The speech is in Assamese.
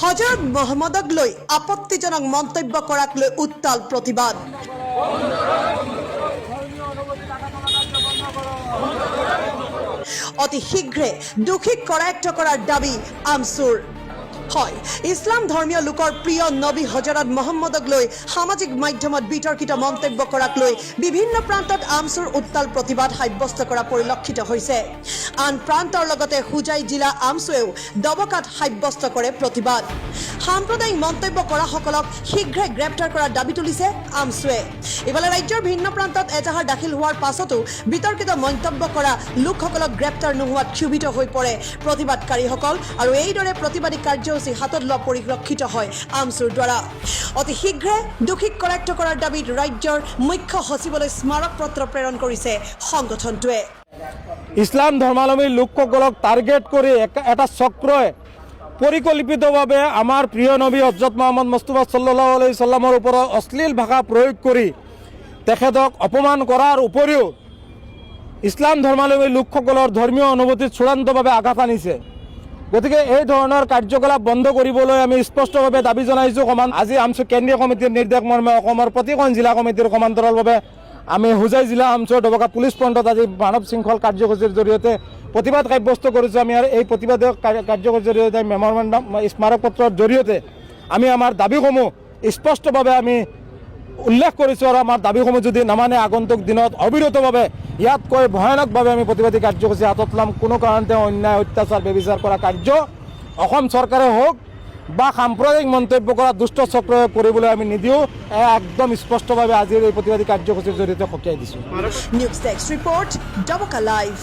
হজৰত মোহাম্মদক লৈ আপত্তিজনক মন্তব্য কৰাক লৈ উত্তাল প্ৰতিবাদ। অতি শীঘ্ৰে দোষীক কৰায়ত্ব কৰাৰ দাবী আমছুৰ। হয়, ইছলাম ধৰ্মীয় লোকৰ প্ৰিয় নবী হজৰত মোহাম্মদক লৈ সামাজিক মাধ্যমত বিতৰ্কিত মন্তব্য কৰাক লৈ বিভিন্ন প্ৰান্তত আমছুৰ উত্তাল প্ৰতিবাদ সাব্যস্ত কৰা পৰিলক্ষিত হৈছে। আন প্ৰান্তৰ লগতে হুজাই জিলা আমছুৱেও দবকাত সাব্যস্ত কৰে প্ৰতিবাদ। সাম্প্ৰদায়িক মন্তব্য কৰাসকলক শীঘ্ৰে গ্ৰেপ্তাৰ কৰাৰ দাবী তুলিছে আমছুৱে। ইফালে ৰাজ্যৰ ভিন্ন প্ৰান্তত এজাহাৰ দাখিল হোৱাৰ পাছতো বিতৰ্কিত মন্তব্য কৰা লোকসকলক গ্ৰেপ্তাৰ নোহোৱাত ক্ষোভিত হৈ পৰে প্ৰতিবাদকাৰীসকল আৰু এইদৰে প্ৰতিবাদী কাৰ্যসূচী হাতত লোৱা পৰিলক্ষিত হয় আমছুৰ দ্বাৰা। অতি শীঘ্ৰে দোষীক কৰায়ত্ব কৰাৰ দাবীত ৰাজ্যৰ মুখ্য সচিবলৈ স্মাৰক পত্ৰ প্ৰেৰণ কৰিছে সংগঠনটোৱে। ইছলাম ধৰ্মাৱলম্বী লোকসকলক টাৰ্গেট কৰি এটা চক্ৰই পৰিকল্পিতভাৱে আমাৰ প্ৰিয় নবী হজৰত মোহাম্মদ মুস্তাফা সাল্লাল্লাহু আলাইহি সাল্লামৰ ওপৰত অশ্লীল ভাষা প্ৰয়োগ কৰি তেখেতক অপমান কৰাৰ উপৰিও ইছলাম ধৰ্মাৱলম্বী লোকসকলৰ ধৰ্মীয় অনুভূতিত চূড়ান্তভাৱে আঘাত আনিছে। গতিকে এই ধৰণৰ কাৰ্যকলাপ বন্ধ কৰিবলৈ আমি স্পষ্টভাৱে দাবী জনাইছোঁ। আজি আমছু কেন্দ্ৰীয় কমিটিৰ নিৰ্দেশ মৰ্মে অসমৰ প্ৰতিখন জিলা কমিটিৰ সমান্তৰালভাৱে আমি হুজাই জিলা আমছুৰ দবকা পুলিচ ফ্ৰণ্টত আজি মানৱ শৃংখল কাৰ্যসূচীৰ জৰিয়তে প্ৰতিবাদ সাব্যস্ত কৰিছোঁ। আমি আৰু এই প্ৰতিবাদ কাৰ্যসূচীৰ জৰিয়তে মেমৰেণ্ডাম স্মাৰক পত্ৰৰ জৰিয়তে আমি আমাৰ দাবীসমূহ স্পষ্টভাৱে আমি উল্লেখ কৰিছোঁ আৰু আমাৰ দাবীসমূহ যদি নামানে আগন্তুক দিনত অবিৰতভাৱে ইয়াতকৈ ভয়ানকভাৱে আমি প্ৰতিবাদী কাৰ্যসূচী হাতত ল'ম। কোনো কাৰণতে অন্যায় অত্যাচাৰ ব্যভিচাৰ কৰা কাৰ্য অসম চৰকাৰে হওক বা সাম্প্ৰদায়িক মন্তব্য কৰা দুষ্ট চক্ৰই কৰিবলৈ আমি নিদিওঁ। একদম স্পষ্টভাৱে আজিৰ এই প্ৰতিবাদী কাৰ্যসূচীৰ জৰিয়তে সকীয়াই দিছোঁ। News desk report, Doboka live.